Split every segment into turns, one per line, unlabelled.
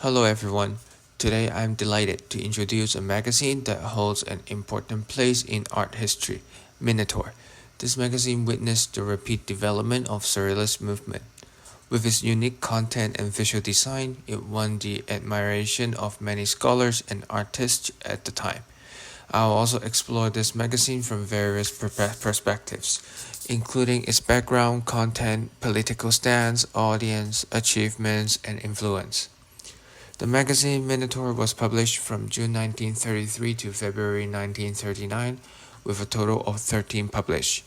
Hello everyone. Today I'm delighted to introduce a magazine that holds an important place in art history, Minotaure. This magazine witnessed the rapid development of Surrealist movement. With its unique content and visual design, it won the admiration of many scholars and artists at the time. I'll also explore this magazine from various perspectives, including its background, content, political stance, audience, achievements, and influence. The magazine Minotaure was published from June 1933 to February 1939, with a total of 13 published.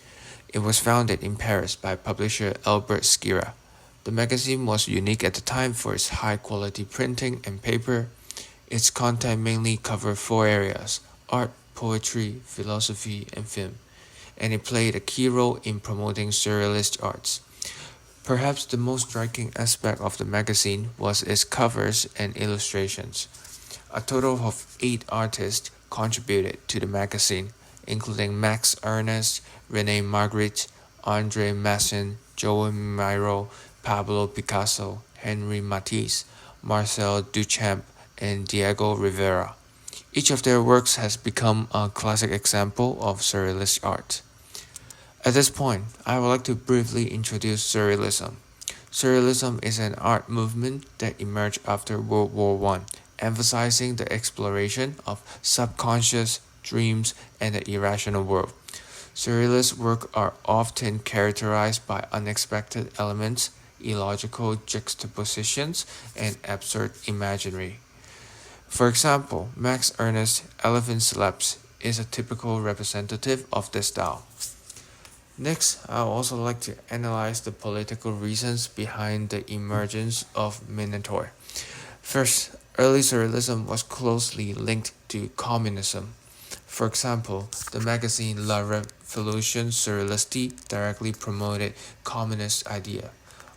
It was founded in Paris by publisher Albert Schira. The magazine was unique at the time for its high quality printing and paper. Its content mainly covered four areas: art, poetry, philosophy, and film, and it played a key role in promoting surrealist arts. Perhaps the most striking aspect of the magazine was its covers and illustrations. A total of 8 artists contributed to the magazine, including Max Ernst, Rene Magritte, Andre Masson, Joan Miro, Pablo Picasso, Henri Matisse, Marcel Duchamp, and Diego Rivera. Each of their works has become a classic example of Surrealist art. At this point, I would like to briefly introduce Surrealism. Surrealism is an art movement that emerged after World War I, emphasizing the exploration of subconscious, dreams, and the irrational world. Surrealist works are often characterized by unexpected elements, illogical juxtapositions, and absurd imagery. For example, Max Ernst's Elephant Slaps is a typical representative of this style. Next, I would also like to analyze the political reasons behind the emergence of Minotaure. First, early surrealism was closely linked to communism. For example, the magazine La Révolution Surréaliste directly promoted communist idea.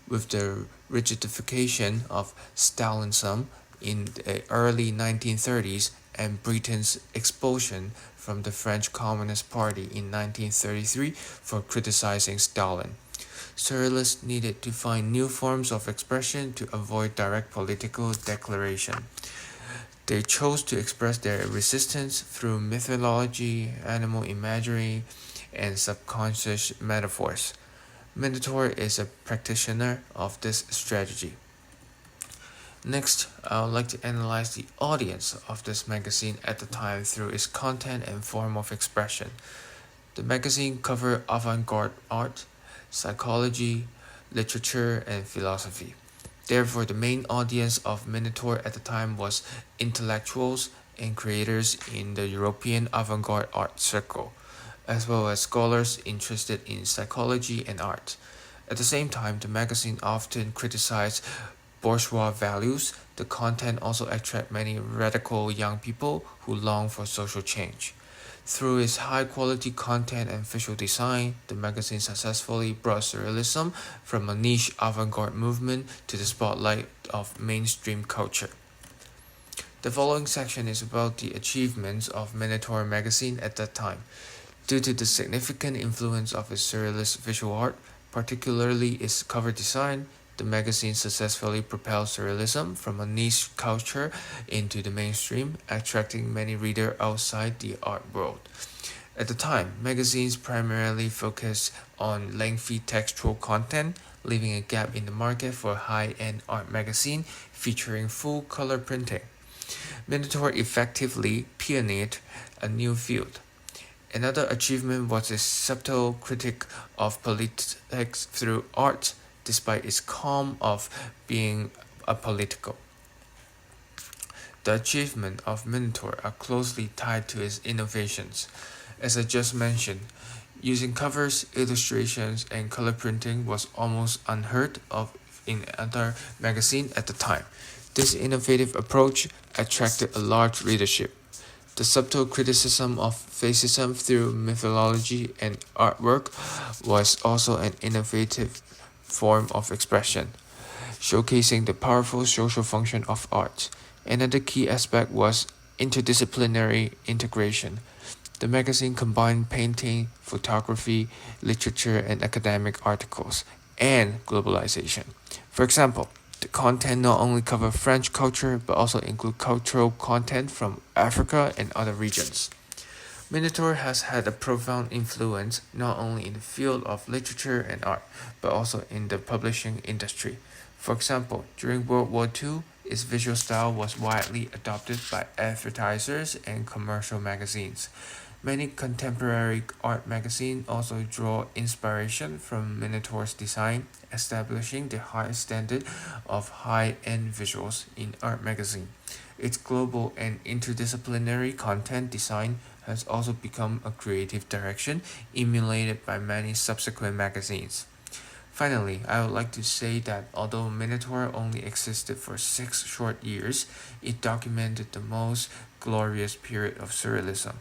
With the rigidification of Stalinism in the early 1930s and Britain's expulsion from the French Communist Party in 1933 for criticizing Stalin. Surrealists needed to find new forms of expression to avoid direct political declaration. They chose to express their resistance through mythology, animal imagery, and subconscious metaphors. Minotaure is a practitioner of this strategy. Next, I would like to analyze the audience of this magazine at the time through its content and form of expression. The magazine covered avant-garde art, psychology, literature, and philosophy. Therefore, the main audience of Minotaure at the time was intellectuals and creators in the European avant-garde art circle, as well as scholars interested in psychology and art. At the same time, the magazine often criticized bourgeois values. The content also attracted many radical young people who long for social change. Through its high quality content and visual design, the magazine successfully brought surrealism from a niche avant garde movement to the spotlight of mainstream culture. The following section is about the achievements of Minotaure magazine at that time. Due to the significant influence of its surrealist visual art, particularly its cover design, the magazine successfully propelled surrealism from a niche culture into the mainstream, attracting many readers outside the art world. At the time, magazines primarily focused on lengthy textual content, leaving a gap in the market for high-end art magazine featuring full color printing. Minotaure effectively pioneered a new field. Another achievement was its subtle critique of politics through art, despite its calm of being apolitical. The achievements of Minotaure are closely tied to its innovations. As I just mentioned, using covers, illustrations, and color printing was almost unheard of in other magazines at the time. This innovative approach attracted a large readership. The subtle criticism of fascism through mythology and artwork was also an innovative form of expression, showcasing the powerful social function of art. Another key aspect was interdisciplinary integration. The magazine combined painting, photography, literature, and academic articles, and globalization. For example, The content not only cover French culture but also include cultural content from Africa and other regions. Minotaure has had a profound influence not only in the field of literature and art, but also in the publishing industry. For example, during World War II, its visual style was widely adopted by advertisers and commercial magazines. Many contemporary art magazines also draw inspiration from Minotaure's design, establishing the highest standard of high-end visuals in art magazine. Its global and interdisciplinary content design has also become a creative direction emulated by many subsequent magazines. Finally, I would like to say that although Minotaur only existed for 6 short years, it documented the most glorious period of Surrealism.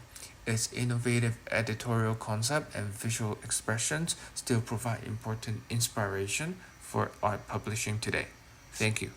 Its innovative editorial concept and visual expressions still provide important inspiration for art publishing today. Thank you.